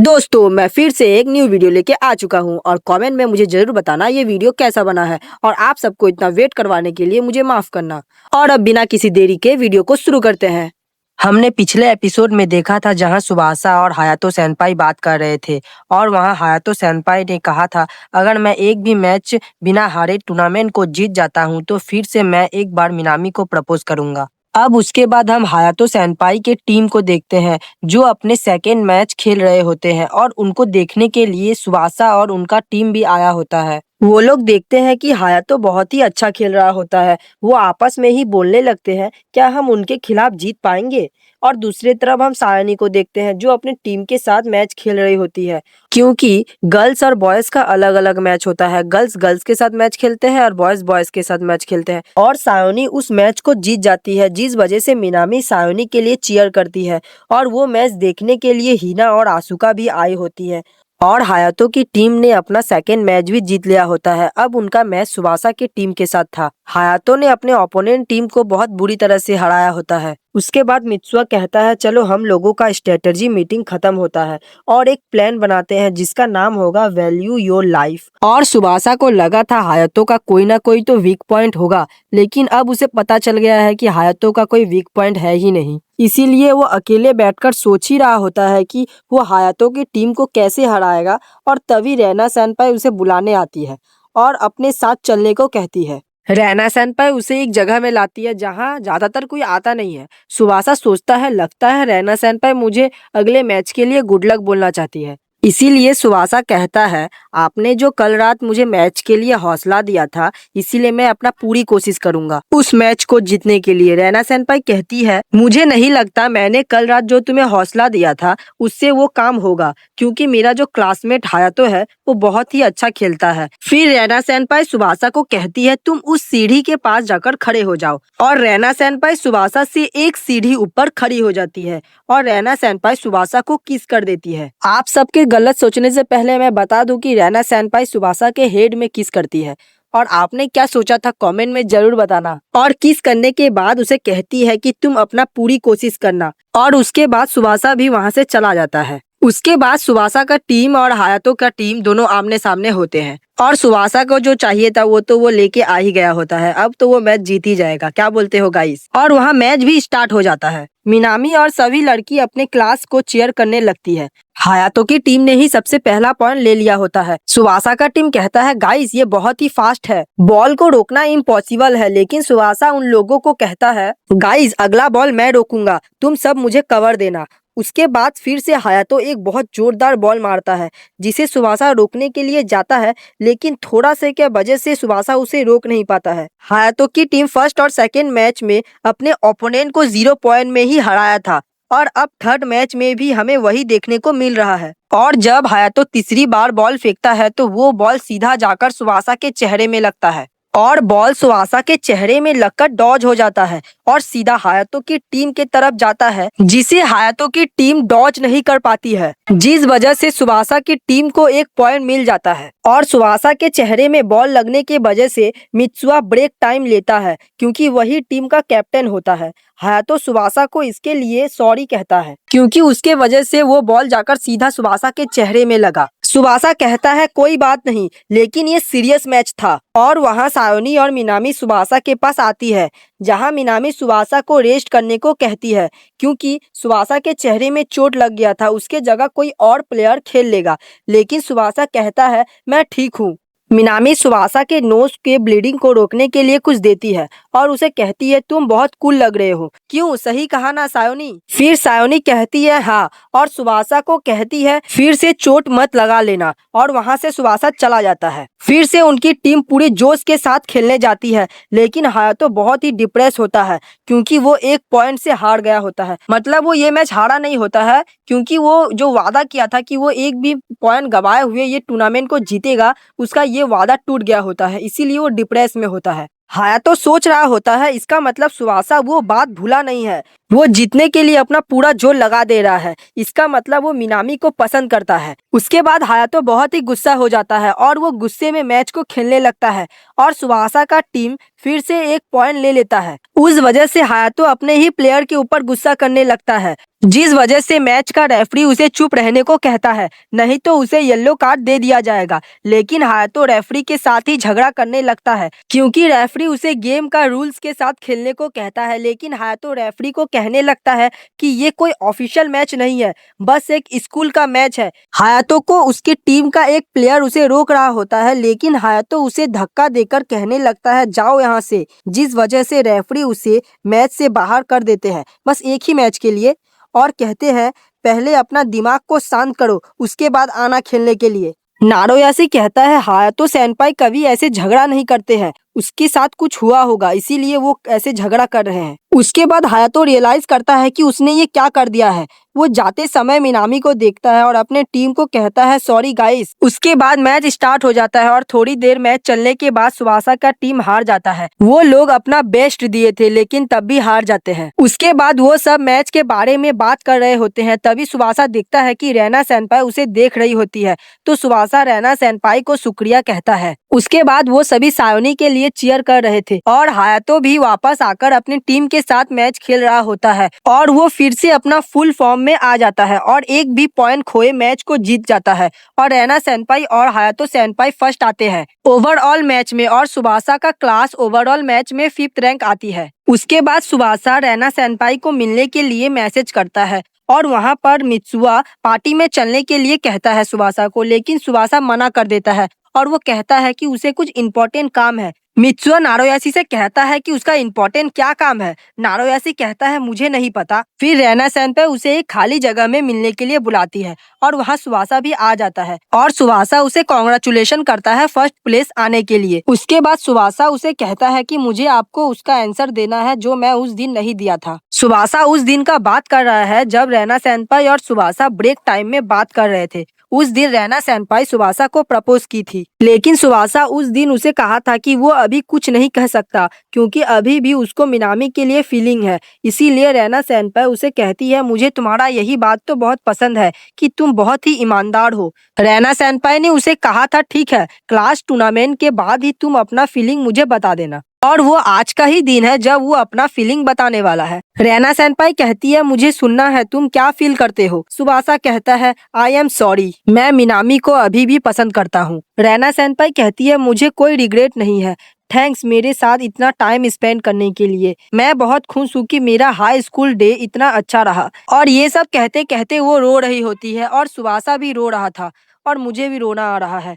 दोस्तों मैं फिर से एक न्यू वीडियो लेके आ चुका हूं और कमेंट में मुझे जरूर बताना ये वीडियो कैसा बना है और आप सबको इतना वेट करवाने के लिए मुझे माफ करना। और अब बिना किसी देरी के वीडियो को शुरू करते हैं। हमने पिछले एपिसोड में देखा था जहां सुबासा और हायातो सेनपाई बात कर रहे थे और वहां हायातो सेनपाई ने कहा था अगर मैं एक भी मैच बिना हारे टूर्नामेंट को जीत जाता हूं तो फिर से मैं एक बार मिनामी को प्रपोज करूंगा। अब उसके बाद हम हायातो सेनपाई के टीम को देखते हैं जो अपने सेकेंड मैच खेल रहे होते हैं और उनको देखने के लिए सुबासा और उनका टीम भी आया होता है। वो लोग देखते हैं कि हायातो बहुत ही अच्छा खेल रहा होता है। वो आपस में ही बोलने लगते हैं क्या हम उनके खिलाफ जीत पाएंगे। और दूसरी तरफ हम सायनी को देखते हैं जो अपने टीम के साथ मैच खेल रही होती है, क्योंकि गर्ल्स और बॉयज का अलग अलग मैच होता है। गर्ल्स गर्ल्स के साथ मैच खेलते हैं और बॉयज बॉयज के साथ मैच खेलते हैं। और सायोनी उस मैच को जीत जाती है जिस वजह से मिनामी सायोनी के लिए चीयर करती है और वो मैच देखने के लिए हिना और आसुका भी आई होती है। और हायातो की टीम ने अपना सेकेंड मैच भी जीत लिया होता है। अब उनका मैच सुबासा की टीम के साथ था। हायातो ने अपने ओपोनेंट टीम को बहुत बुरी तरह से हराया होता है। उसके बाद मित्सुआ कहता है चलो हम लोगों का स्ट्रेटजी मीटिंग खत्म होता है और एक प्लान बनाते हैं जिसका नाम होगा वैल्यू योर लाइफ। और सुबासा को लगा था हायातो का कोई ना कोई तो वीक पॉइंट होगा, लेकिन अब उसे पता चल गया है कि हायातो का कोई वीक पॉइंट है ही नहीं। इसीलिए वो अकेले बैठकर सोच ही रहा होता है कि वो हायातो की टीम को कैसे हराएगा। और तभी रैना सैनपाई उसे बुलाने आती है और अपने साथ चलने को कहती है। रैना सैनपाई उसे एक जगह में लाती है जहां ज्यादातर कोई आता नहीं है। सुबासा सोचता है लगता है रैना सैनपाई मुझे अगले मैच के लिए गुड लक बोलना चाहती है। इसीलिए सुबासा कहता है आपने जो कल रात मुझे मैच के लिए हौसला दिया था इसीलिए मैं अपना पूरी कोशिश करूंगा उस मैच को जीतने के लिए। रैना सैनपाई कहती है मुझे नहीं लगता मैंने कल रात जो तुम्हें हौसला दिया था उससे वो काम होगा, क्योंकि मेरा जो क्लासमेट हायातो है वो बहुत ही अच्छा खेलता है। फिर रैना सैनपाई सुबासा को कहती है तुम उस सीढ़ी के पास जाकर खड़े हो जाओ। और रैना सैनपाई सुबासा से एक सीढ़ी ऊपर खड़ी हो जाती है और रैना सैनपाई सुबासा को किस कर देती है। आप सबके गलत सोचने से पहले मैं बता दूं कि रैना सैनपाई सुबासा के हेड में किस करती है। और आपने क्या सोचा था कमेंट में जरूर बताना। और किस करने के बाद उसे कहती है कि तुम अपना पूरी कोशिश करना। और उसके बाद सुबासा भी वहां से चला जाता है। उसके बाद सुबासा का टीम और हायातो का टीम दोनों आमने सामने होते हैं और सुबासा को जो चाहिए था वो लेके आ ही गया होता है। अब तो वो मैच जीत ही जाएगा, क्या बोलते हो गाइस। और वहाँ मैच भी स्टार्ट हो जाता है। मिनामी और सभी लड़की अपने क्लास को चीयर करने लगती है। हायातो की टीम ने ही सबसे पहला पॉइंट ले लिया होता है। सुबासा का टीम कहता है गाइस ये बहुत ही फास्ट है, बॉल को रोकना इम्पॉसिबल है। लेकिन सुबासा उन लोगों को कहता है गाइस अगला बॉल मैं रोकूंगा, तुम सब मुझे कवर देना। उसके बाद फिर से हायातो एक बहुत जोरदार बॉल मारता है जिसे सुबासा रोकने के लिए जाता है, लेकिन थोड़ा से क्या वजह से सुबासा उसे रोक नहीं पाता है। हायातो की टीम फर्स्ट और सेकेंड मैच में अपने ओपोनेंट को 0 पॉइंट में ही हराया था और अब थर्ड मैच में भी हमें वही देखने को मिल रहा है। और जब हायातो तीसरी बार बॉल फेंकता है तो वो बॉल सीधा जाकर सुबासा के चेहरे में लगता है और बॉल सुबासा के चेहरे में लगकर डॉज हो जाता है और सीधा हायातो की टीम के तरफ जाता है, जिसे हायातो की टीम डॉज नहीं कर पाती है, जिस वजह से सुबासा की टीम को एक पॉइंट मिल जाता है। और सुबासा के चेहरे में बॉल लगने की वजह से मित्सुआ ब्रेक टाइम लेता है क्योंकि वही टीम का कैप्टन होता है। हायातो सुबासा को इसके लिए सॉरी कहता है क्योंकि उसके वजह से वो बॉल जाकर सीधा सुबासा के चेहरे में लगा। सुबासा कहता है कोई बात नहीं, लेकिन ये सीरियस मैच था। और वहाँ सायोनी और मिनामी सुबासा के पास आती है जहाँ मिनामी सुबासा को रेस्ट करने को कहती है क्योंकि सुबासा के चेहरे में चोट लग गया था, उसके जगह कोई और प्लेयर खेल लेगा। लेकिन सुबासा कहता है मैं ठीक हूँ। मिनामी सुबासा के नोज के ब्लीडिंग को रोकने के लिए कुछ देती है और उसे कहती है तुम बहुत कूल लग रहे हो, क्यों सही कहा ना सायोनी। फिर सायोनी कहती है हाँ और सुबासा को कहती है फिर से चोट मत लगा लेना और वहां से सुबासा चला जाता है। फिर से उनकी टीम पूरे जोश के साथ खेलने जाती है, लेकिन हायातो बहुत ही डिप्रेस होता है क्योंकि वो एक पॉइंट से हार गया होता है। मतलब वो ये मैच हारा नहीं होता है क्योंकि वो जो वादा किया था कि वो एक भी पॉइंट गवाए हुए ये टूर्नामेंट को जीतेगा, उसका ये वादा टूट गया होता है, इसीलिए वो डिप्रेस में होता है। हायातो सोच रहा होता है इसका मतलब सुबासा वो बात भूला नहीं है, वो जीतने के लिए अपना पूरा जोर लगा दे रहा है। इसका मतलब वो मिनामी को पसंद करता है। उसके बाद हायातो बहुत ही गुस्सा हो जाता है और वो गुस्से में मैच को खेलने लगता है और सुबासा का टीम फिर से एक पॉइंट ले लेता है। उस वजह से हायातो अपने ही प्लेयर के ऊपर गुस्सा करने लगता है, जिस वजह से मैच का रेफरी उसे चुप रहने को कहता है, नहीं तो उसे येलो कार्ड दे दिया जाएगा। लेकिन हायातो रेफरी के साथ ही झगड़ा करने लगता है, क्योंकि रेफरी उसे गेम का रूल्स के साथ खेलने को कहता है। लेकिन हायातो रेफरी को कहने लगता है कि ये कोई ऑफिशियल मैच नहीं है, बस एक स्कूल का मैच है। हायातो को उसकी टीम का एक प्लेयर उसे रोक रहा होता है, लेकिन हायातो उसे धक्का देकर कहने लगता है जाओ यहाँ से, जिस वजह से रेफरी उसे मैच से बाहर कर देते हैं, बस एक ही मैच के लिए, और कहते हैं पहले अपना दिमाग को शांत करो, उसके बाद आना खेलने के लिए। नारोयासी कहता है हायातो सेनपाई कभी ऐसे झगड़ा नहीं करते हैं, उसके साथ कुछ हुआ होगा इसीलिए वो ऐसे झगड़ा कर रहे हैं। उसके बाद हायातो रियलाइज करता है कि उसने ये क्या कर दिया है। वो जाते समय मिनामी को देखता है और अपने टीम को कहता है सॉरी गाइस। उसके बाद मैच स्टार्ट हो जाता है और थोड़ी देर मैच चलने के बाद सुबासा का टीम हार जाता है। वो लोग अपना बेस्ट दिए थे लेकिन तब भी हार जाते हैं। उसके बाद वो सब मैच के बारे में बात कर रहे होते हैं, तभी सुबासा देखता है कि रैना सेनपाई उसे देख रही होती है, तो सुबासा रैना सेनपाई को शुक्रिया कहता है। उसके बाद वो सभी सायोनी के लिए चीयर कर रहे थे और हायातो भी वापस आकर अपनी टीम के साथ मैच खेल रहा होता है और वो फिर से अपना फुल फॉर्म में आ जाता है और एक भी पॉइंट खोए मैच को जीत जाता है और रैना सेनपाई और हायातो सेनपाई फर्स्ट आते हैं ओवरऑल मैच में और सुबासा का क्लास ओवरऑल मैच में 5th रैंक आती है। उसके बाद सुबासा रैना सेनपाई को मिलने के लिए मैसेज करता है और वहाँ पर मित्सुआ पार्टी में चलने के लिए कहता है सुबासा को, लेकिन सुबासा मना कर देता है और वो कहता है कि उसे कुछ इम्पोर्टेंट काम है। मित्सुआ नारोयासी से कहता है कि उसका इम्पोर्टेंट क्या काम है। नारोयासी कहता है मुझे नहीं पता। फिर रैना सेनपाई उसे एक खाली जगह में मिलने के लिए बुलाती है और वहाँ सुबासा भी आ जाता है और सुबासा उसे कांग्रेचुलेशन करता है फर्स्ट प्लेस आने के लिए। उसके बाद सुबासा उसे कहता है कि मुझे आपको उसका आंसर देना है जो मैं उस दिन नहीं दिया था। सुबासा उस दिन का बात कर रहा है जब रैना सेनपाई और सुबासा ब्रेक टाइम में बात कर रहे थे। उस दिन रैना सेनपाई सुबासा को प्रपोज की थी, लेकिन सुबासा उस दिन उसे कहा था कि वो अभी कुछ नहीं कह सकता क्योंकि अभी भी उसको मिनामी के लिए फीलिंग है। इसीलिए रैना सेनपाई उसे कहती है मुझे तुम्हारा यही बात तो बहुत पसंद है कि तुम बहुत ही ईमानदार हो। रैना सेनपाई ने उसे कहा था ठीक है, क्लास टूर्नामेंट के बाद ही तुम अपना फीलिंग मुझे बता देना, और वो आज का ही दिन है जब वो अपना फीलिंग बताने वाला है। रैना सेनपाई कहती है मुझे सुनना है तुम क्या फील करते हो। सुबासा कहता है आई एम सॉरी, मैं मिनामी को अभी भी पसंद करता हूँ। रैना सेनपाई कहती है मुझे कोई रिग्रेट नहीं है, थैंक्स मेरे साथ इतना टाइम स्पेंड करने के लिए। मैं बहुत खुश हूँ कि मेरा हाई स्कूल डे इतना अच्छा रहा। और ये सब कहते कहते वो रो रही होती है और सुबासा भी रो रहा था और मुझे भी रोना आ रहा है।